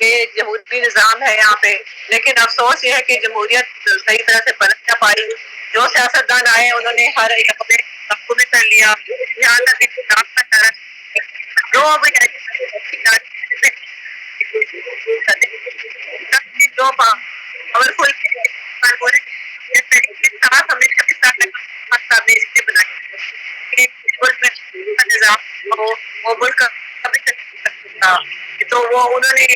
کہ جمہوری نظام ہے یہاں پہ، لیکن افسوس یہ ہے کہ جمہوریت صحیح طرح سے پنپ نہ پائی. جو سیاستدان آئے انہوں نے ہر علاقے میں قابو میں کر لیا، یہاں تک کہ جو بھی جو پاورفل ہم نے صاحب نے اس لیے بنائی کہ ملک میں نظام ہو، وہ ملک کا تو وہ انہوں نے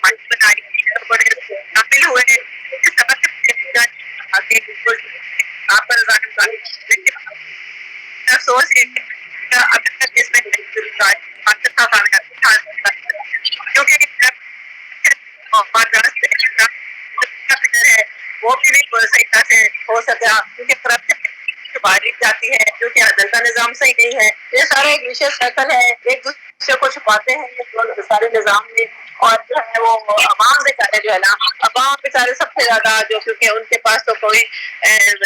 بنائی، بڑے شامل ہوئے اس سبق آپ پر لیکن افسوس یہ کہ ابھی تک اس میں کیونکہ وہ بھی نہیں صحیح طرح سے ہو سکا، کیونکہ کرپشن باریک جاتی ہے، کیونکہ عدل کا نظام صحیح نہیں ہے. یہ سارے ایک وشیش سرکل ہے، ایک دوسرے کو چھپاتے ہیں یہ سارے نظام میں. اور جو ہے وہ عوام بیچارے جو ہے نا، عوام بیچارے سب سے زیادہ جو، کیونکہ ان کے پاس تو کوئی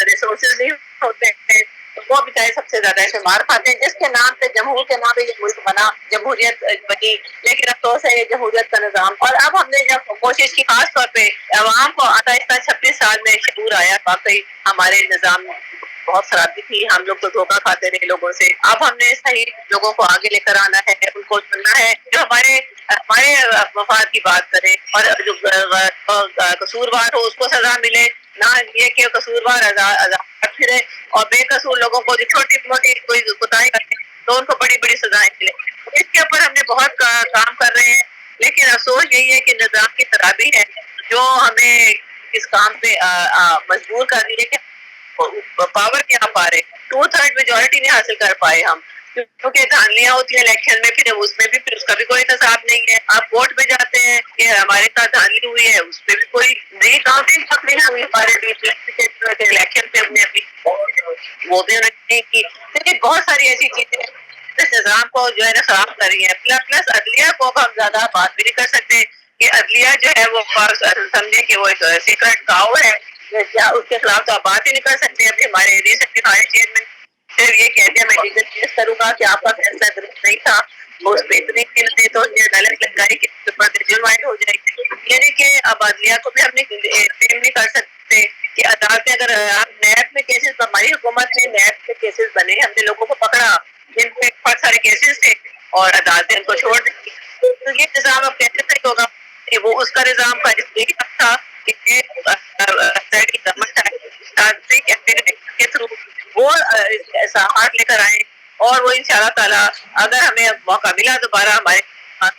ریسورسز نہیں ہوتے ہیں، وہ بیچارے سب سے زیادہ شمار کھاتے ہیں. جس کے نام پہ جمہور کے نام پہ یہ ملک بنا، جمہوریت بنی، لیکن افسوس ہے یہ جمہوریت کا نظام. اور اب ہم نے جب کوشش کی خاص طور پہ عوام کو آہستہ 26 سال میں شعور آیا، واقعی ہمارے نظام بہت خرابی تھی، ہم لوگ تو دھوکہ کھاتے رہے لوگوں سے. اب ہم نے صحیح لوگوں کو آگے لے کر آنا ہے، ان کو چننا ہے جو ہمارے مفاد کی بات کریں، اور جو قصوروار ہو اس کو سزا ملے، نہ یہ کہ قصوروار پھرے اور بے قصور لوگوں کو جو چھوٹی موٹی کوئی کوتاہی کرتے تو ان کو بڑی بڑی سزائیں ملے. اس کے اوپر ہم نے بہت کام کر رہے ہیں، لیکن افسوس یہی ہے کہ نظام کی خرابی ہے جو ہمیں اس کام پہ مجبور کر رہی ہے کہ پاور کے ہم پا رہے 2/3 میجورٹی نہیں حاصل کر پائے ہم، کیونکہ دھاندلیاں ہوتی ہیں الیکشن میں، پھر اس میں بھی پھر اس کا بھی کوئی حساب نہیں ہے. آپ ووٹ پہ جاتے ہیں کہ ہمارے ساتھ دھاندلی ہوئی ہے، اس پہ بھی کوئی ری کاؤنٹنگ تک نہیں ہوئی ہمارے الیکشن پہ، ہم نے ابھی وہ بھی نہیں کی. لیکن بہت ساری ایسی چیزیں اس نظام کو جو ہے نا خراب کر رہی ہیں. پلس عدلیہ کو ہم زیادہ بات بھی نہیں کر سکتے کہ عدلیہ جو ہے وہ سمجھے کہ وہ ایک سیکرٹ کاؤ ہے، کیا اس کے خلاف تو آپ بات ہی نہیں کر سکتے. ابھی ہمارے ریسنٹلی ہمارے چیئرمین صرف یہ کہتے ہیں میں لیگل کیس کروں گا کہ آپ کا فیصلہ درست نہیں تھا، وہ اس پہ اتنی قیمتیں تو یہ عدالت لگائی کہ اوپر جرم عائد ہو جائے گی. یعنی کہ اب عدلیہ کو بھی ہم نے کلیم نہیں کر سکتے کہ عدالتیں اگر ہم نیب میں کیسز، ہماری حکومت میں نیب کے کیسز بنے، ہم نے لوگوں کو پکڑا جن پہ بہت سارے کیسز تھے اور عدالتیں ان کو چھوڑ دیں، تو یہ نظام اب کیسے صحیح ہوگا کہ وہ اس کا نظام کا یہی تھا کہ کے تھرو وہ اصلاحات لے کر آئے، اور وہ انشاءاللہ تعالیٰ اگر ہمیں موقع ملا دوبارہ ہمارے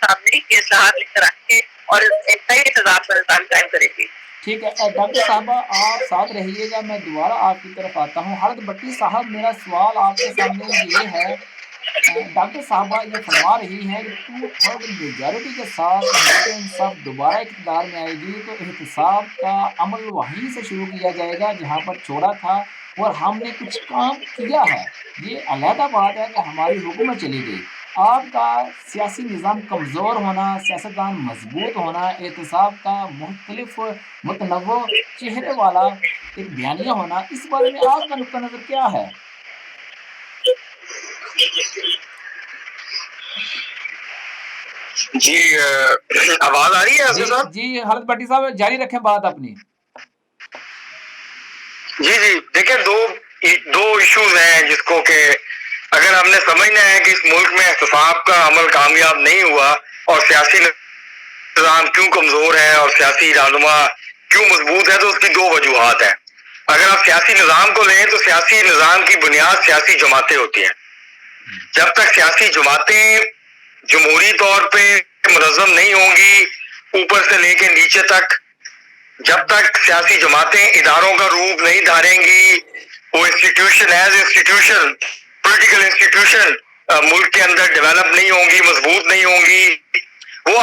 سامنے یہ اصلاحات لے کر آئیں گے اور ایک صحیح انتظام کا نظام قائم کریں گے. ٹھیک ہے ڈاکٹر صاحبہ، آپ ساتھ رہیے گا، میں دوبارہ آپ کی طرف آتا ہوں. حضرت بٹی صاحب، میرا سوال آپ کے سامنے یہ ہے، ڈاکٹر صاحبہ یہ فرما رہی ہے کہ 2/3 میجورٹی کے ساتھ تحریک انصاف دوبارہ اقتدار میں آئے گی تو احتساب کا عمل وہیں سے شروع کیا جائے گا جہاں پر چھوڑا تھا، اور ہم نے کچھ کام کیا ہے. یہ علیحدہ بات ہے کہ ہماری حکومت چلی گئی. آپ کا سیاسی نظام کمزور ہونا، سیاستدان مضبوط ہونا، احتساب کا مختلف متنوع چہرے والا ایک بیانیہ ہونا، اس بارے میں آپ کا نقطہ نظر کیا ہے؟ جی آواز آ رہی ہے آپ کے ساتھ؟ جی حضرت بٹی صاحب جاری رکھیں بات اپنی. جی دیکھیں دو ایشوز ہیں جس کو کہ اگر ہم نے سمجھنا ہے کہ اس ملک میں احتساب کا عمل کامیاب نہیں ہوا اور سیاسی نظام کیوں کمزور ہے اور سیاسی رہنما کیوں مضبوط ہے، تو اس کی دو وجوہات ہیں. اگر آپ سیاسی نظام کو لیں تو سیاسی نظام کی بنیاد سیاسی جماعتیں ہوتی ہیں. جب تک سیاسی جماعتیں جمہوری طور پہ منظم نہیں ہوں گی اوپر سے لے کے نیچے تک، جب تک سیاسی جماعتیں اداروں کا روپ نہیں دھاریں گی، وہ institution as institution political institution ملک کے اندر ڈیولپ نہیں ہوں گی، مضبوط نہیں ہوں گی. وہ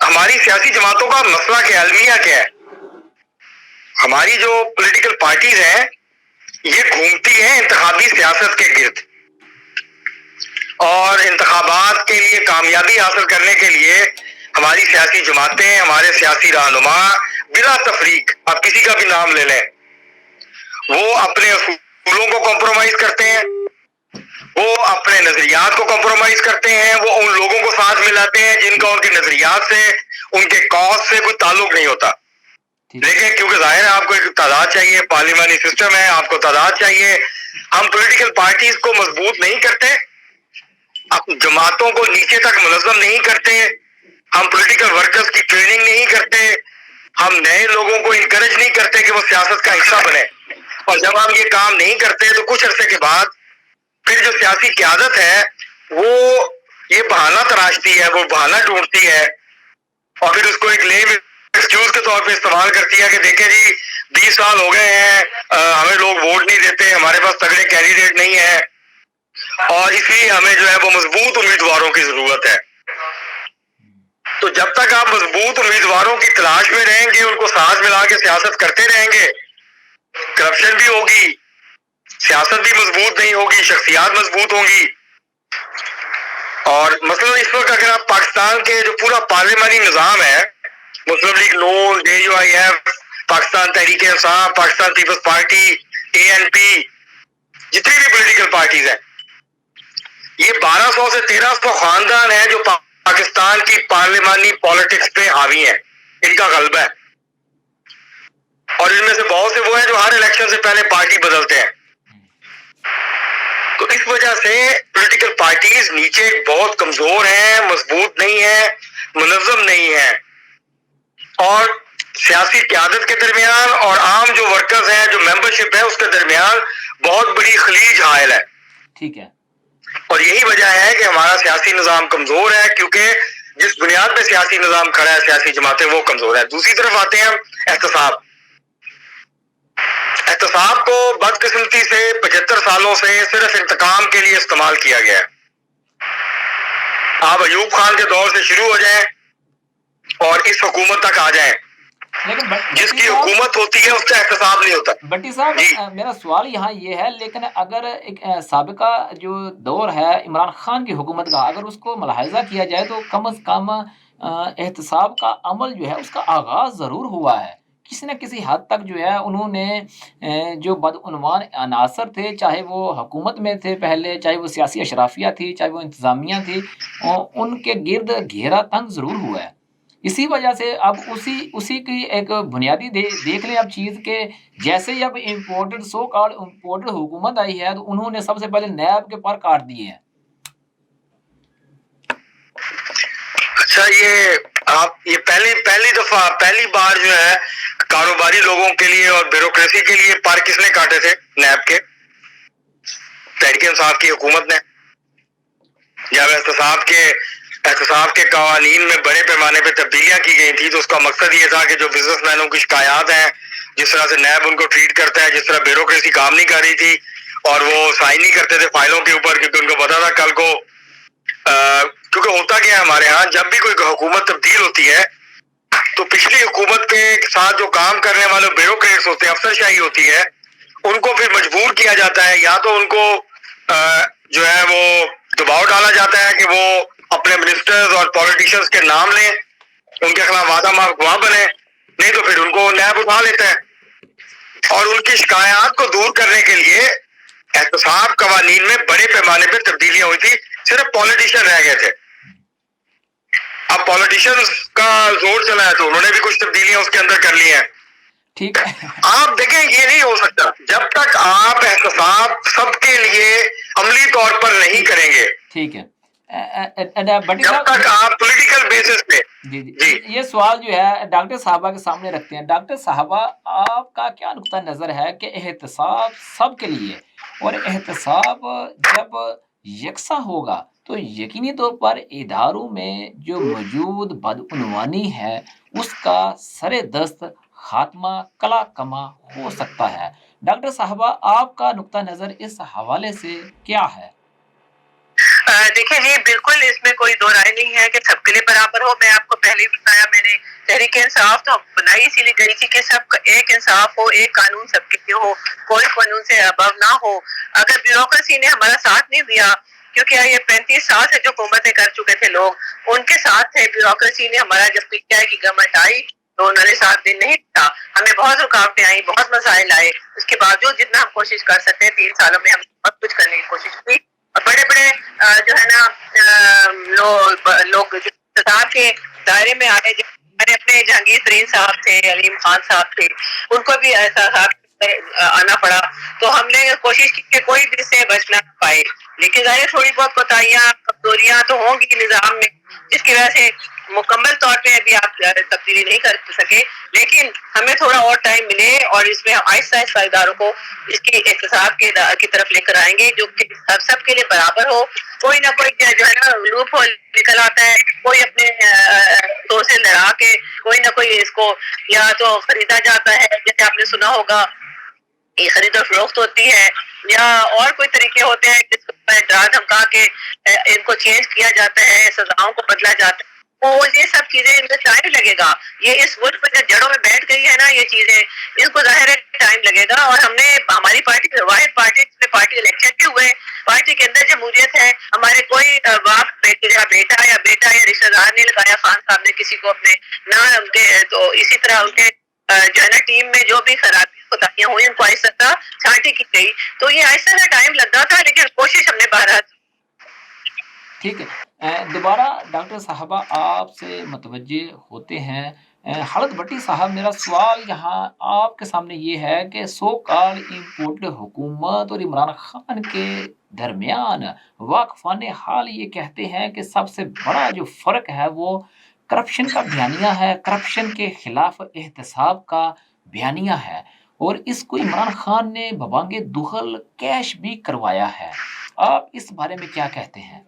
ہماری سیاسی جماعتوں کا مسئلہ کیا، المیہ کیا ہے؟ ہماری جو پولیٹیکل پارٹیز ہیں یہ گھومتی ہیں انتخابی سیاست کے گرد، اور انتخابات کے لیے کامیابی حاصل کرنے کے لیے ہماری سیاسی جماعتیں، ہمارے سیاسی رہنما بلا تفریق، آپ کسی کا بھی نام لے لیں، وہ اپنے اصولوں کو کمپرومائز کرتے ہیں، وہ اپنے نظریات کو کمپرومائز کرتے ہیں, وہ ان لوگوں کو ساتھ ملاتے ہیں جن کا ان کے نظریات سے, ان کے کاز سے کوئی تعلق نہیں ہوتا. دیکھیں, کیونکہ ظاہر ہے آپ کو ایک تعداد چاہیے, پارلیمانی سسٹم ہے, آپ کو تعداد چاہیے. ہم پولیٹیکل پارٹیز کو مضبوط نہیں کرتے, جماعتوں کو نیچے تک منظم نہیں کرتے, ہم پولیٹیکل ورکرز کی ٹریننگ نہیں کرتے, ہم نئے لوگوں کو انکریج نہیں کرتے کہ وہ سیاست کا حصہ بنے. اور جب ہم یہ کام نہیں کرتے تو کچھ عرصے کے بعد پھر جو سیاسی قیادت ہے وہ یہ بہانہ تراشتی ہے, وہ بہانہ ڈھونڈتی ہے, اور پھر اس کو ایک لیم ایکسکیوز کے طور پہ استعمال کرتی ہے کہ دیکھیں جی 20 سال ہو گئے ہیں, ہمیں لوگ ووٹ نہیں دیتے, ہمارے پاس تگڑے کینڈیڈیٹ نہیں ہے, اور اس لیے ہمیں جو ہے وہ مضبوط امیدواروں کی ضرورت ہے. تو جب تک آپ مضبوط امیدواروں کی تلاش میں رہیں گے, ان کو ساتھ ملا کے سیاست کرتے رہیں گے, کرپشن بھی ہوگی, سیاست بھی مضبوط نہیں ہوگی, شخصیات مضبوط ہوں گی. اور مثلا اس وقت اگر آپ پاکستان کے جو پورا پارلیمانی نظام ہے, مسلم لیگ نون, JUIF, Pakistan Tehreek Insaf, Pakistan Peoples party, ANP, جتنی بھی پولیٹیکل پارٹیز ہیں, یہ 1200 سے 1300 خاندان ہیں جو پاکستان کی پارلیمانی پالیٹکس پہ حاوی ہیں, ان کا غلبہ ہے. اور ان میں سے بہت سے وہ ہیں جو ہر الیکشن سے پہلے پارٹی بدلتے ہیں. تو اس وجہ سے پولیٹیکل پارٹیز نیچے بہت کمزور ہیں, مضبوط نہیں ہیں, منظم نہیں ہیں, اور سیاسی قیادت کے درمیان اور عام جو ورکرز ہیں, جو ممبرشپ ہے, اس کے درمیان بہت بڑی خلیج حائل ہے. ٹھیک ہے. اور یہی وجہ ہے کہ ہمارا سیاسی نظام کمزور ہے, کیونکہ جس بنیاد پہ سیاسی نظام کھڑا ہے, سیاسی جماعتیں, وہ کمزور ہے. دوسری طرف آتے ہیں ہم احتساب. احتساب کو بدقسمتی سے 75 سالوں سے صرف انتقام کے لیے استعمال کیا گیا ہے. آپ ایوب خان کے دور سے شروع ہو جائیں اور اس حکومت تک آ جائیں, لیکن جس کی حکومت ہوتی ہے اس کا احتساب نہیں ہوتا. بٹی صاحب, میرا سوال یہاں یہ ہے, لیکن اگر ایک سابقہ جو دور ہے عمران خان کی حکومت کا, اگر اس کو ملاحظہ کیا جائے تو کم از کم احتساب کا عمل جو ہے اس کا آغاز ضرور ہوا ہے. کسی نہ کسی حد تک جو ہے انہوں نے جو بدعنوان عناصر تھے, چاہے وہ حکومت میں تھے پہلے, چاہے وہ سیاسی اشرافیہ تھی, چاہے وہ انتظامیہ تھی, ان کے گرد گھیرا تنگ ضرور ہوا ہے. اسی وجہ سے اب اسی کی ایک بنیادی دیکھ لیں اب چیز کے, جیسے ہی اب امپورٹڈ سو کالڈ امپورٹڈ حکومت آئی ہے تو انہوں نے سب سے پہلے نیب کے پر کاٹ دیے ہیں. اچھا, یہ پہلی دفعہ پہلی بار جو ہے کاروباری لوگوں کے لیے اور بیوروکریسی کے لیے پر کس نے کاٹے تھے؟ نیب کے, تحریک انصاف کی حکومت نے. جب احتساب کے قوانین میں بڑے پیمانے پہ تبدیلیاں کی گئی تھی تو اس کا مقصد یہ تھا کہ جو بزنس مینوں کی شکایات ہیں, جس طرح سے نیب ان کو ٹریٹ کرتا ہے, جس طرح بیوروکریسی کام نہیں کر رہی تھی اور وہ سائن نہیں کرتے تھے فائلوں کے اوپر, کیونکہ ان کو پتا تھا کل کو, کیونکہ ہوتا کیا ہے ہمارے ہاں, جب بھی کوئی حکومت تبدیل ہوتی ہے تو پچھلی حکومت کے ساتھ جو کام کرنے والے بیوروکریٹس ہوتے ہیں, افسر شاہی ہوتی ہے, ان کو پھر مجبور کیا جاتا ہے, یا تو ان کو جو ہے وہ دباؤ ڈالا جاتا ہے کہ وہ اپنے منسٹرز اور پولیٹیشنز کے نام لیں, ان کے خلاف وعدہ ماف گواہ بنے, نہیں تو پھر ان کو نیب اٹھا لیتا ہے. اور ان کی شکایات کو دور کرنے کے لیے احتساب قوانین میں بڑے پیمانے پہ تبدیلیاں ہوئی تھی, صرف پولیٹیشین رہ گئے تھے. اب پولیٹیشنز کا زور چلا ہے تو انہوں نے بھی کچھ تبدیلیاں اس کے اندر کر لی ہیں. ٹھیک ہے, آپ دیکھیں یہ نہیں ہو سکتا جب تک آپ احتساب سب کے لیے عملی طور پر نہیں کریں گے. ٹھیک ہے, جب تک آپ پولیٹیکل بیسس پہ. جی, یہ سوال جو ہے ڈاکٹر صاحبہ کے سامنے رکھتے ہیں. ڈاکٹر صاحبہ, آپ کا کیا نقطہ نظر ہے کہ احتساب سب کے لیے, اور احتساب جب یکساں ہوگا تو یقینی طور پر اداروں میں جو موجود بدعنوانی ہے اس کا سر دست خاتمہ کلا کما ہو سکتا ہے. ڈاکٹر صاحبہ, آپ کا نقطہ نظر اس حوالے سے کیا ہے؟ دیکھیں جی, بالکل اس میں کوئی دو رائے نہیں ہے کہ سب کے لیے برابر ہو. میں آپ کو پہلے ہی بتایا, میں نے تحریک انصاف تو بنائی اسی لیے گئی تھی کہ سب کا ایک انصاف ہو, ایک قانون سب کے لیے ہو, کوئی قانون سے ابو نہ ہو. اگر بیوروکریسی نے ہمارا ساتھ نہیں دیا, کیونکہ یہ 35 سال سے جو حکومتیں کر چکے تھے لوگ, ان کے ساتھ تھے. بیوروکریسی نے ہمارا جب PTI کی گورنمنٹ آئی تو انہوں نے ساتھ دن نہیں دیا, ہمیں بہت بہت رکاوٹیں آئی, بہت مسائل آئے, اس کے باوجود جتنا ہم کوشش کر سکتے ہیں 3 سالوں میں ہم بہت کچھ کرنے کی کوشش کی. اور بڑے بڑے جو ہے نا لوگ جو اقتدار کے دائرے میں آئے, ہمارے اپنے جہانگیر ترین صاحب تھے, علیم خان صاحب تھے, ان کو بھی ایسا آنا پڑا. تو ہم نے کوشش کی کہ کوئی بھی سے بچ نہ پائے, لیکن ظاہر تھوڑی بہت کوتاہیاں کمزوریاں تو ہوں گی نظام میں, جس کی وجہ سے مکمل طور پہ ابھی آپ تبدیلی نہیں کر سکے. لیکن ہمیں تھوڑا اور ٹائم ملے اور اس میں آہستہ آہستہ اداروں کو اس کی احتساب کی طرف لے کر آئیں گے, جو کہ سب کے لیے برابر ہو. کوئی نہ کوئی جو ہے نا لوپ ہول نکل آتا ہے, کوئی اپنے دو سے لڑا کے کوئی نہ کوئی اس کو یا تو خریدا جاتا ہے, جیسے آپ نے سنا ہوگا یہ خرید و فروخت ہوتی ہے, یا اور کوئی طریقے ہوتے ہیں جس کو ڈرا دھمکا کے ان کو چینج کیا جاتا ہے, سزاؤں کو بدلا جاتا ہے. وہ یہ سب چیزیں ان میں ٹائم لگے گا. یہ اس ملک میں جب جڑوں میں بیٹھ گئی ہے نا یہ چیزیں, ان کو ظاہر ہے ٹائم لگے گا. اور ہم نے ہماری پارٹی واحد پارٹی الیکشن بھی ہوئے, پارٹی کے اندر جمہوریت ہے, ہمارے کوئی باپ بیٹا یا رشتہ دار نہیں لگایا خان صاحب نے کسی کو اپنے نہ ان کے. تو اسی طرح ان کے جو ہے نا ٹیم میں جو بھی خرابی کوتاہیاں ہوئی ان کو آہستہ چھانٹی کی گئی. تو یہ آہستہ ٹائم لگتا تھا, لیکن کوشش ہم نے بہرحال. ٹھیک ہے, دوبارہ ڈاکٹر صاحبہ آپ سے متوجہ ہوتے ہیں. حضرت بھٹی صاحب, میرا سوال یہاں آپ کے سامنے یہ ہے کہ سو کال امپورٹڈ حکومت اور عمران خان کے درمیان واقفان حال یہ کہتے ہیں کہ سب سے بڑا جو فرق ہے وہ کرپشن کا بیانیہ ہے, کرپشن کے خلاف احتساب کا بیانیہ ہے, اور اس کو عمران خان نے ببانگ دغل کیش بھی کروایا ہے. آپ اس بارے میں کیا کہتے ہیں؟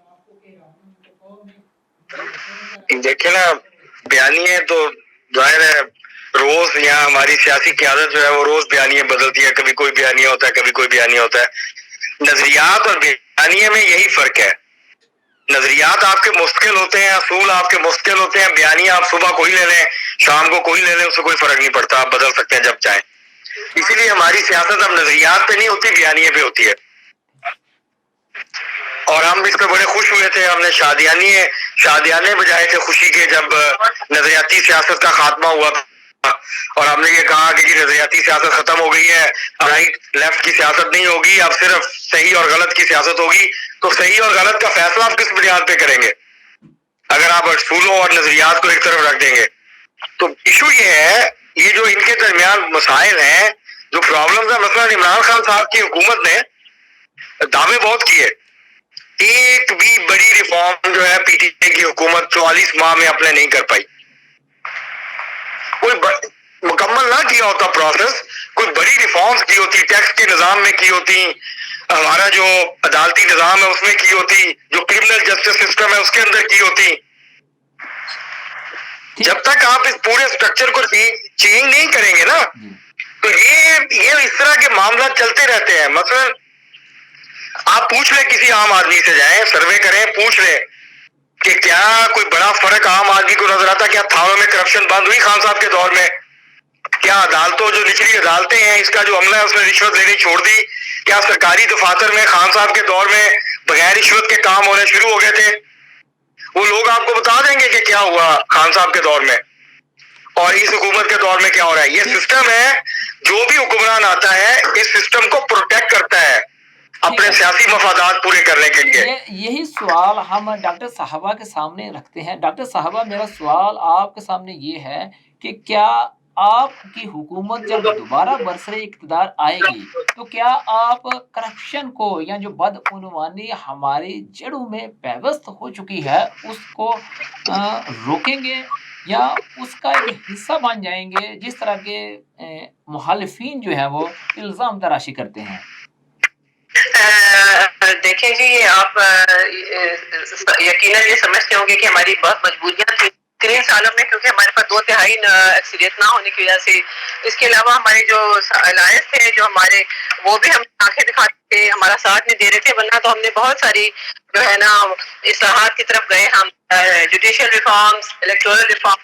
دیکھیں نا, بیانیے تو ظاہر ہے روز یہاں ہماری سیاسی قیادت جو ہے وہ روز بیانیے بدلتی ہے, کبھی کوئی بیانیہ ہوتا ہے کبھی کوئی بیانیہ ہوتا ہے. نظریات اور بیانیے میں یہی فرق ہے. نظریات آپ کے مستقل ہوتے ہیں, اصول آپ کے مستقل ہوتے ہیں, بیانیہ آپ صبح کوئی لے لیں شام کو کوئی لے لیں, اس سے کوئی فرق نہیں پڑتا, آپ بدل سکتے ہیں جب چاہیں. اسی لیے ہماری سیاست اب نظریات پہ نہیں ہوتی, بیانیے پہ ہوتی ہے. اور ہم اس پہ بڑے خوش ہوئے تھے, ہم نے شادیانے بجائے تھے خوشی کے جب نظریاتی سیاست کا خاتمہ ہوا تھا, اور ہم نے یہ کہا کہ نظریاتی سیاست ختم ہو گئی ہے, رائٹ لیفٹ کی سیاست نہیں ہوگی, اب صرف صحیح اور غلط کی سیاست ہوگی. تو صحیح اور غلط کا فیصلہ آپ کس بنیاد پہ کریں گے اگر آپ اصولوں اور نظریات کو ایک طرف رکھ دیں گے؟ تو ایشو یہ ہے, یہ جو ان کے درمیان مسائل ہیں, جو پرابلمز ہیں, مثلا عمران خان صاحب کی حکومت نے دعوے بہت کیے, ایک بھی بڑی ریفارم جو ہے پی ٹی آئی کی حکومت 44 ماہ میں اپنے نہیں کر پائی. کوئی مکمل نہ کیا ہوتا پروسیس, کوئی بڑی ریفارمز کی ہوتی, ٹیکس کے نظام میں کی ہوتی, ہمارا جو عدالتی نظام ہے اس میں کی ہوتی, جو کرمنل جسٹس سسٹم ہے اس کے اندر کی ہوتی. جب تک آپ اس پورے سٹرکچر کو چینج نہیں کریں گے نا, تو یہ اس طرح کے معاملات چلتے رہتے ہیں. مثلا آپ پوچھ لیں کسی عام آدمی سے, جائیں سروے کریں, پوچھ لیں کہ کیا کوئی بڑا فرق عام آدمی کو نظر آتا, کیا تھانوں میں کرپشن بند ہوئی خان صاحب کے دور میں, کیا عدالتوں جو نچلی عدالتیں ہیں اس کا جو عملہ ہے اس نے رشوت لینی چھوڑ دی, کیا سرکاری دفاتر میں خان صاحب کے دور میں بغیر رشوت کے کام ہونے شروع ہو گئے تھے؟ وہ لوگ آپ کو بتا دیں گے کہ کیا ہوا خان صاحب کے دور میں اور اس حکومت کے دور میں کیا ہو رہا ہے. یہ سسٹم ہے, جو بھی حکمران آتا ہے اس سسٹم کو پروٹیکٹ کرتا ہے اپنے سیاسی مفادات پورے کرنے کے لیے. یہی سوال ہم ڈاکٹر صاحبہ کے سامنے رکھتے ہیں. ڈاکٹر صاحبہ, میرا سوال آپ کے سامنے یہ ہے کہ کیا آپ کی حکومت جب دوبارہ برسر اقتدار آئے گی تو کیا آپ کرپشن کو یا جو بدعنوانی ہماری جڑوں میں پیوست ہو چکی ہے اس کو روکیں گے, یا اس کا ایک حصہ بن جائیں گے جس طرح کے مخالفین جو ہیں وہ الزام تراشی کرتے ہیں؟ دیکھیں جی, آپ یقیناً یہ سمجھتے ہوں گے کہ ہماری بہت مجبوریاں تھیں 3 سالوں میں, کیونکہ ہمارے پاس 2/3 اکثریت نہ ہونے کی وجہ سے. اس کے علاوہ ہمارے جو الائنس تھے جو ہمارے, وہ بھی ہم آنکھیں دکھاتے تھے, ہمارا ساتھ نہیں دے رہے تھے, ورنہ تو ہم نے بہت ساری جو ہے نا اصلاحات کی طرف گئے. ہم جوڈیشل ریفارمز, الیکٹورل ریفارم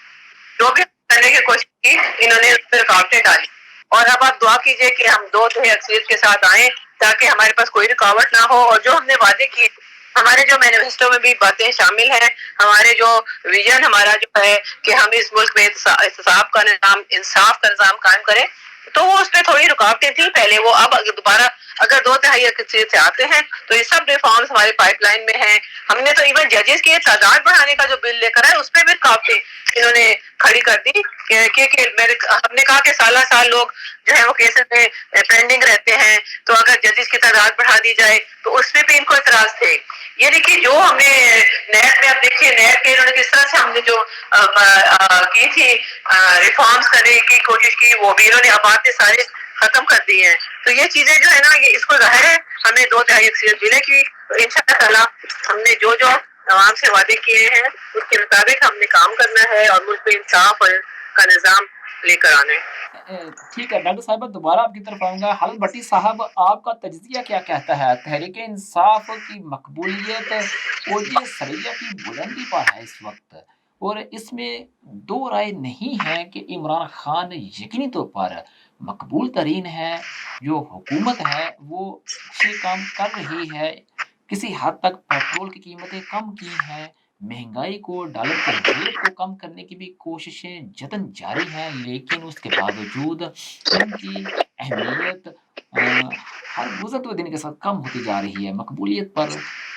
جو بھی کرنے کی کوشش کی, انہوں نے اس پہ رکاوٹیں ڈالی. اور اب آپ دعا کیجئے کہ ہم 2/3 اکثریت کے ساتھ آئیں تاکہ ہمارے پاس کوئی رکاوٹ نہ ہو. اور جو ہم نے وعدے کیے, ہمارے جو مینیفیسٹو میں بھی باتیں شامل ہیں, ہمارے جو ویژن ہمارا جو ہے کہ ہم اس ملک میں احتساب کا نظام, انصاف کا نظام قائم کریں, تو وہ اس پہ تھوڑی رکاوٹیں تھیں پہلے، وہ اب دوبارہ اگر 2/3 اکثریت سے آتے ہیں تو یہ سب ریفارمز ہمارے پائپ لائن میں ہیں. ہم نے تو ایون ججز کی تعداد بڑھانے کا جو بل لے کر آئے اس پہ بھی رکاوٹیں انہوں نے کھڑی کر دی کہ ہم نے کہا کہ سالہ سال لوگ جو ہے وہ کیسز میں پینڈنگ رہتے ہیں، تو اگر ججز کی تعداد بڑھا دی جائے تو اس پہ بھی ان کو اعتراض تھے. یہ دیکھیے جو ہم نے نیٹ میں، اب دیکھیے نیٹ کے انہوں نے کس طرح سے ہم نے جو کی تھی ریفارمز کرنے کی کوشش کی، وہ بھی انہوں نے اب باتیں سارے ختم کر دی ہیں. تو یہ چیزیں جو ہے نا، یہ اس کو ظاہر ہے ہمیں 2/3 اکثریت ملے گی تو ان شاء اللہ تعالیٰ ہم نے جو عوام سے وعدے کیے ہیں اس کے مطابق ہم نے کام کرنا ہے اور ملک میں انصاف کا نظام لے کر آنا ہے. ٹھیک ہے ڈاکٹر صاحبہ، دوبارہ آپ کی طرف آؤں گا. حلال بھٹی صاحب، آپ کا تجزیہ کیا کہتا ہے؟ تحریک انصاف کی مقبولیت اوج سریہ کی بلندی پر ہے اس وقت، اور اس میں دو رائے نہیں ہے کہ عمران خان یقینی طور پر مقبول ترین ہے. جو حکومت ہے وہ اچھے کام کر رہی ہے، کسی حد تک پیٹرول کی قیمتیں کم کی ہیں، مہنگائی کو، ڈالر کے ریٹ کو کم کرنے کی بھی کوششیں جتن جاری ہیں، لیکن اس کے باوجود ان کی اہمیت ہر گزرتے ہوئے دن کے ساتھ کم ہوتی جا رہی ہے. مقبولیت پر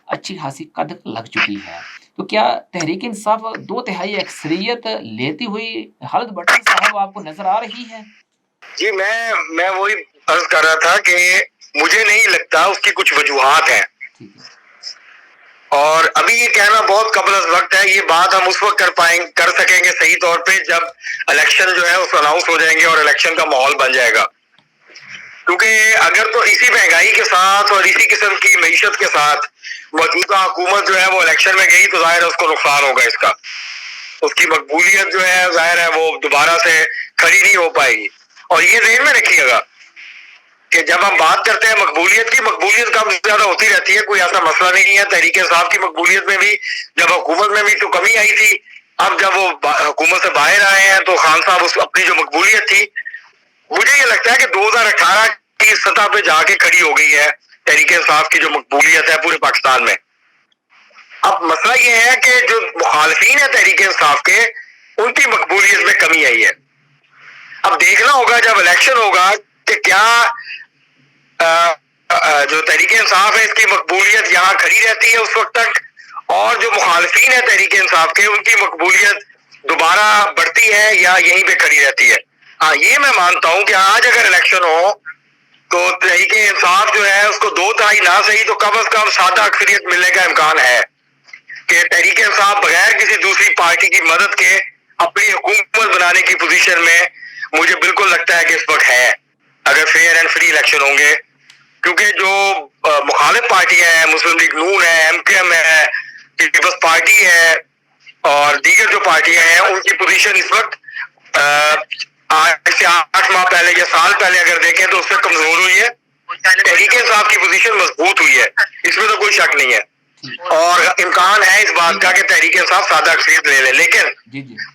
اچھی خاصی قد لگ چکی ہے. تو کیا تحریک انصاف 2/3 اکثریت لیتی ہوئی خالد بٹی صاحب آپ کو نظر آ رہی ہے؟ جی میں وہی عرض کر رہا تھا کہ مجھے نہیں لگتا، اس کی کچھ وجوہات ہیں، اور ابھی یہ کہنا بہت قبل از وقت ہے. یہ بات ہم اس وقت کر سکیں گے صحیح طور پہ جب الیکشن جو ہے اس اناؤنس ہو جائیں گے اور الیکشن کا ماحول بن جائے گا. کیونکہ اگر تو اسی مہنگائی کے ساتھ اور اسی قسم کی معیشت کے ساتھ موجودہ حکومت جو ہے وہ الیکشن میں گئی تو ظاہر ہے اس کو نقصان ہوگا. اس کی مقبولیت جو ہے ظاہر ہے وہ دوبارہ سے کھڑی نہیں ہو پائے گی. اور یہ ذہن میں رکھیے گا کہ جب ہم بات کرتے ہیں مقبولیت کی، مقبولیت کم زیادہ ہوتی رہتی ہے، کوئی ایسا مسئلہ نہیں ہے. تحریک انصاف کی مقبولیت میں بھی جب حکومت میں بھی تو کمی آئی تھی، اب جب وہ حکومت سے باہر آئے ہیں تو خان صاحب اس اپنی جو مقبولیت تھی، مجھے یہ لگتا ہے کہ 2018 کی سطح پہ جا کے کھڑی ہو گئی ہے تحریک انصاف کی جو مقبولیت ہے پورے پاکستان میں. اب مسئلہ یہ ہے کہ جو مخالفین ہیں تحریک انصاف کے، ان کی مقبولیت میں کمی آئی ہے. اب دیکھنا ہوگا جب الیکشن ہوگا کہ کیا جو تحریک انصاف ہے اس کی مقبولیت یہاں کھڑی رہتی ہے اس وقت تک، اور جو مخالفین ہیں تحریک انصاف کے ان کی مقبولیت دوبارہ بڑھتی ہے یا یہیں پہ کھڑی رہتی ہے. ہاں یہ میں مانتا ہوں کہ آج اگر الیکشن ہو تو تحریک انصاف جو ہے اس کو 2/3 نہ صحیح تو کم از کم سادہ اکثریت ملنے کا امکان ہے. کہ تحریک انصاف بغیر کسی دوسری پارٹی کی مدد کے اپنی حکومت بنانے کی پوزیشن میں مجھے بالکل لگتا ہے کہ اس وقت ہے اگر فیئر اینڈ فری الیکشن ہوں گے. کیونکہ جو مخالف پارٹیاں ہیں، مسلم لیگ نون ہے، MKM ہے، پیپلز پارٹی ہے اور دیگر جو پارٹیاں ہیں، ان کی پوزیشن اس وقت آج سے 8 ماہ پہلے یا سال پہلے اگر دیکھیں تو اس سے کمزور ہوئی ہے. تحریک انصاف کی پوزیشن مضبوط ہوئی ہے، اس میں تو کوئی شک نہیں ہے، اور امکان ہے اس بات کا کہ تحریک انصاف سادہ اکثریت لے لے. لیکن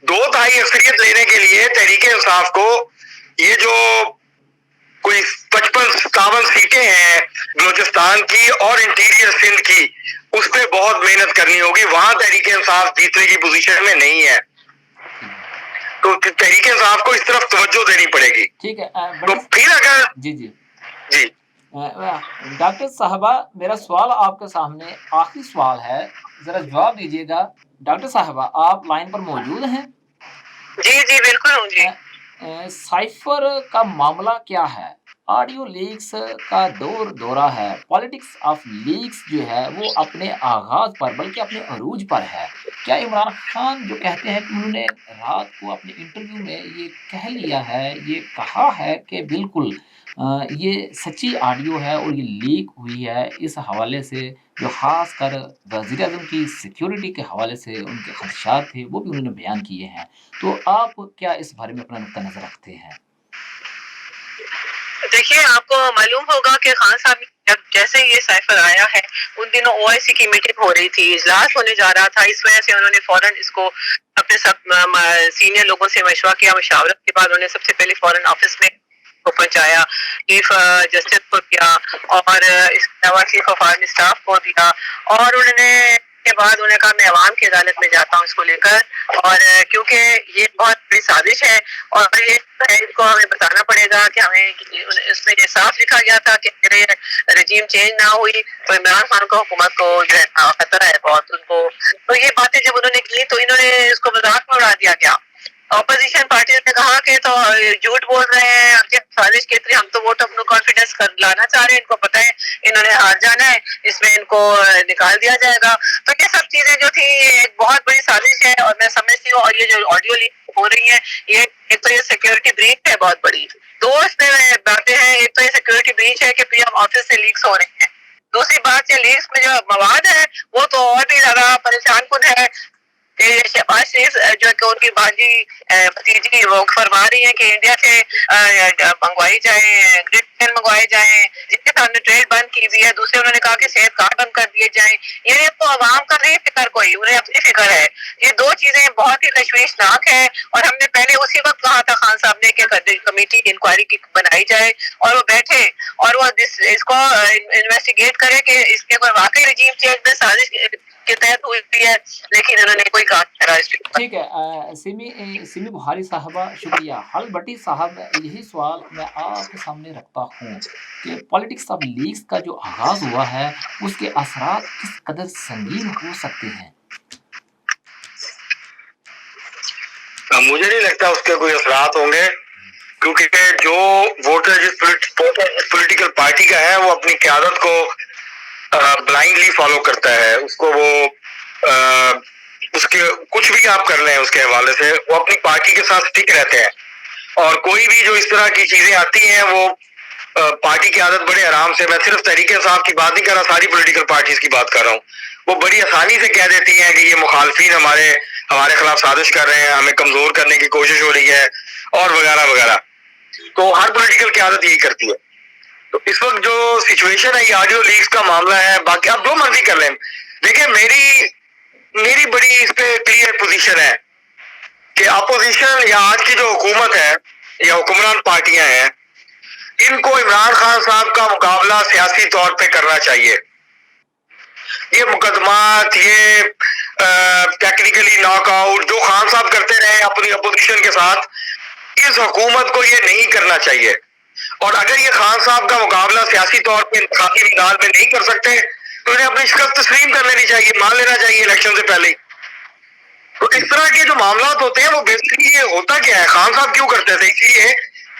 2/3 اکثریت لینے کے لیے تحریک انصاف کو یہ جو کوئی 55-57 سیٹیں ہیں بلوچستان کی اور انٹیریئر سندھ کی، اس پہ بہت محنت کرنی ہوگی. وہاں تحریک انصاف جیتنے کی پوزیشن میں نہیں ہے، تو تحریک انصاف کو اس طرف توجہ دینی پڑے گی. ٹھیک ہے. تو پھر اگر جی ڈاکٹر صاحبہ، میرا سوال آپ کے سامنے آخری سوال ہے، ذرا جواب دیجیے گا. ڈاکٹر صاحبہ آپ لائن پر موجود ہیں؟ جی بالکل ہوں جی. سائفر کا معاملہ کیا ہے؟ آڈیو لیکس کا دورہ ہے. پالیٹکس آف لیکس جو ہے وہ اپنے آغاز پر بلکہ اپنے عروج پر ہے. کیا عمران خان جو کہتے ہیں کہ انہوں نے رات کو اپنے انٹرویو میں یہ کہہ لیا ہے، یہ کہا ہے کہ بالکل یہ سچی آڈیو ہے اور یہ لیک ہوئی ہے، اس حوالے سے جو خاص کر وزیر اعظم کی سیکیورٹی کے حوالے سے ان کے خدشات تھے وہ بھی انہوں نے بیان کیے ہیں. تو آپ کیا اس بارے میں اپنا نقطہ نظر رکھتے ہیں؟ دیکھیے آپ کو معلوم ہوگا کہ خان صاحب جب جیسے یہ سائفر آیا ہے ان دنوں OIC کی میٹنگ ہو رہی تھی، اجلاس ہونے جا رہا تھا، اس وجہ سے انہوں نے فوراً اس کو اپنے سب سینئر لوگوں سے مشورہ کیا. مشاورت کے بعد انہوں نے سب سے پہلے فوراً آفس میں کو پہنچایا، چیف جسٹس کو دیا اور اس کے علاوہ چیف آف آرمی اسٹاف کو دیا، اور انہوں نے کے بعد انہوں نے کہا میں عوام کی عدالت میں جاتا ہوں اس کو لے کر، اور کیونکہ یہ بہت بڑی سازش ہے، اور یہ ان کو ہمیں بتانا پڑے گا کہ ہمیں اس میں یہ صاف لکھا گیا تھا کہ اگر رجیم چینج نہ ہوئی تو عمران خان کو حکومت کو جو ہے خطرہ ہے بہت ان کو. تو یہ باتیں جب انہوں نے کی تو انہوں نے اس کو مذاق میں اڑا دیا گیا. اپوزیشن پارٹیز نے کہا کہ تو جھوٹ بول رہے ہیں، سازش کے ہم تو ووٹ آف نو کانفیڈنس لانا چاہ رہے ہیں، ان کو پتہ ہے انہوں نے ہار جانا ہے، اس میں ان کو نکال دیا جائے گا. تو یہ سب چیزیں جو تھی ایک بہت بڑی سازش ہے، اور میں سمجھتی ہوں، اور یہ جو آڈیو لیک ہو رہی ہیں یہ ایک تو یہ سیکورٹی بریچ ہے بہت بڑی. دو اس میں باتیں ہیں، ایک تو یہ سیکورٹی بریچ ہے کہ پی ایم آفس سے لیکس ہو رہے ہیں، دوسری بات یہ لیکس میں جو مواد ہے وہ تو اور بھی زیادہ پریشان کن ہے کہ شہباز شریف جو کہ ان کی بھانجی بھتیجی وہ فرما رہی ہیں کہ انڈیا سے منگوائی جائیں، گریڈ پین منگوائے جائیں، جن کے سامنے ٹریڈ بند کی ہوئی ہے. دوسرے انہوں نے کہا کہ صحت کارڈ بند کر دیے جائیں. یہ تو عوام کا نہیں فکر، کوئی انہیں اپنی فکر ہے. یہ دو چیزیں بہت ہی تشویشناک ہے، اور ہم نے پہلے اسی وقت کہا تھا خان صاحب نے کہ کمیٹی انکوائری کی بنائی جائے اور وہ بیٹھے اور وہ اس کو انویسٹیگیٹ کرے کہ اس میں کوئی واقعی رجیم چینج میں سازش کے تحت ہوئی ہے، لیکن انہوں نے کوئی کام کرا اس کے اوپر. ٹھیک ہے سیمی بہاری صاحبہ، شکریہ. حل بٹی صاحب، یہی سوال میں آپ کے سامنے رکھتا ہوں کہ پالیٹکس آف لیگس کا جو آغاز ہوا ہے اس کے اثرات کس قدر سنگین ہو سکتے ہیں؟ مجھے نہیں لگتا اس کے کوئی اثرات ہوں گے، کیونکہ جو ووٹر جس پولیٹیکل پارٹی کا ہے وہ اپنی قیادت کو بلائنڈلی فالو کرتا ہے. اس کو وہ اس کے کچھ بھی آپ کر لیں اس کے حوالے سے وہ اپنی پارٹی کے ساتھ ٹک رہتے ہیں، اور کوئی بھی جو اس طرح کی چیزیں آتی ہیں وہ پارٹی کی عادت بڑے آرام سے، میں صرف تحریک انصاف کی بات نہیں کر رہا، ساری پولیٹیکل پارٹیز کی بات کر رہا ہوں، وہ بڑی آسانی سے کہہ دیتی ہیں کہ یہ مخالفین ہمارے خلاف سازش کر رہے ہیں، ہمیں کمزور کرنے کی کوشش ہو رہی ہے اور وغیرہ وغیرہ. تو ہر پولیٹیکل قیادت یہی کرتی ہے. تو اس وقت جو سچویشن ہے یہ آڈیو لیکس کا معاملہ ہے، باقی آپ جو مرضی کر لیں. دیکھیں میری بڑی اس پہ کلیئر پوزیشن ہے کہ اپوزیشن یا آج کی جو حکومت ہے یا حکمران پارٹیاں ہیں، ان کو عمران خان صاحب کا مقابلہ سیاسی طور پہ کرنا چاہیے. یہ مقدمات، یہ ٹیکنیکلی ناک آؤٹ جو خان صاحب کرتے رہے اپنی اپوزیشن کے ساتھ، اس حکومت کو یہ نہیں کرنا چاہیے. اور اگر یہ خان صاحب کا مقابلہ سیاسی طور پہ انتخابی میدان میں نہیں کر سکتے تو انہیں اپنی شکست تسلیم کر لینی چاہیے، مان لینا چاہیے الیکشن سے پہلے ہی. تو اس طرح کے جو معاملات ہوتے ہیں وہ بیسکلی یہ ہوتا کیا ہے، خان صاحب کیوں کرتے تھے؟ اس لیے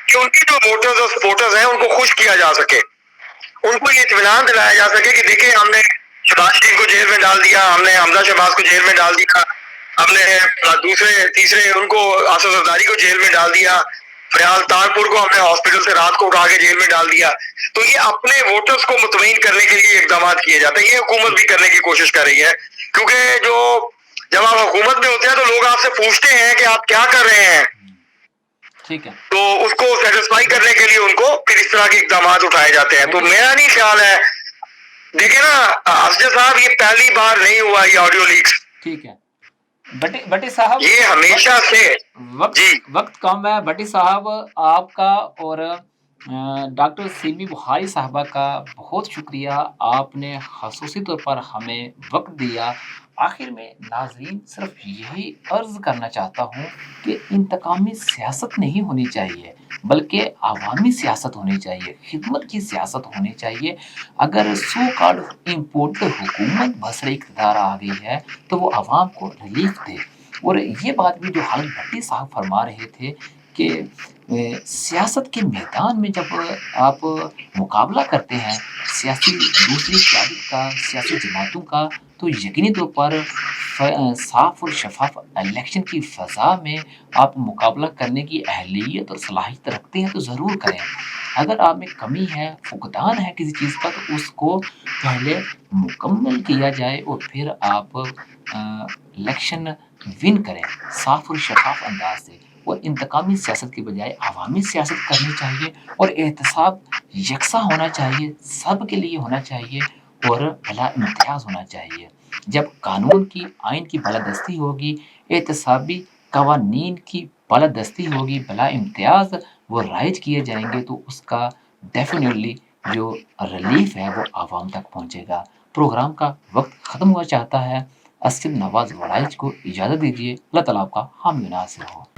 کہ ان کی جو ووٹرز اور سپورٹرز ہیں ان کو خوش کیا جا سکے، ان کو یہ اطمینان دلایا جا سکے کہ دیکھیں ہم نے شہباز شریف کو جیل میں ڈال دیا، ہم نے حمزہ شہباز کو جیل میں ڈال دیا، ہم نے دوسرے تیسرے ان کو آصف زرداری کو جیل میں ڈال دیا، فریال تارپور کو ہم نے ہاسپٹل سے رات کو اٹھا کے جیل میں ڈال دیا. تو یہ اپنے ووٹرز کو مطمئن کرنے کے لیے اقدامات کیے جاتے ہیں. یہ حکومت بھی کرنے کی کوشش کر رہی ہے، کیونکہ جب آپ حکومت میں ہوتے ہیں تو لوگ آپ سے پوچھتے ہیں کہ آپ کیا کر رہے ہیں، ٹھیک ہے، تو اس کو سیٹسفائی کرنے کے لیے ان کو پھر اس طرح کے اقدامات اٹھائے جاتے ہیں. تو میرا نہیں خیال ہے، دیکھیں نا افضل صاحب، یہ پہلی بار نہیں ہوا یہ آڈیو لیکس. ٹھیک ہے بٹی صاحب، یہ ہمیشہ سے وقت کم ہے. بٹی صاحب، آپ کا اور ڈاکٹر سیمی بخاری صاحبہ کا بہت شکریہ، آپ نے خصوصی طور پر ہمیں وقت دیا. آخر میں ناظرین صرف یہی عرض کرنا چاہتا ہوں کہ انتقامی سیاست نہیں ہونی چاہیے بلکہ عوامی سیاست ہونی چاہیے، خدمت کی سیاست ہونی چاہیے. اگر سو کالڈ امپورٹڈ حکومت بسر اقتدار آ گئی ہے تو وہ عوام کو ریلیف دے. اور یہ بات بھی جو حل بھٹی صاحب فرما رہے تھے کہ سیاست کے میدان میں جب آپ مقابلہ کرتے ہیں دوسری قیادت کا، سیاسی جماعتوں کا، تو یقینی طور پر صاف اور شفاف الیکشن کی فضا میں آپ مقابلہ کرنے کی اہلیت اور صلاحیت رکھتے ہیں تو ضرور کریں. اگر آپ میں کمی ہے، فقدان ہے کسی چیز کا، تو اس کو پہلے مکمل کیا جائے اور پھر آپ الیکشن ون کریں صاف اور شفاف انداز سے. اور انتقامی سیاست کے بجائے عوامی سیاست کرنی چاہیے، اور احتساب یکساں ہونا چاہیے، سب کے لیے ہونا چاہیے اور بلا امتیاز ہونا چاہیے. جب قانون کی، آئین کی بالادستی ہوگی، احتسابی قوانین کی بالادستی ہوگی، بلا امتیاز وہ رائج کیے جائیں گے، تو اس کا ڈیفینیٹلی جو ریلیف ہے وہ عوام تک پہنچے گا. پروگرام کا وقت ختم ہوا چاہتا ہے. اسد نواز وڑائچ کو اجازت دیجیے۔ اللہ تعالیٰ آپ کا حامی و ناصر ہو۔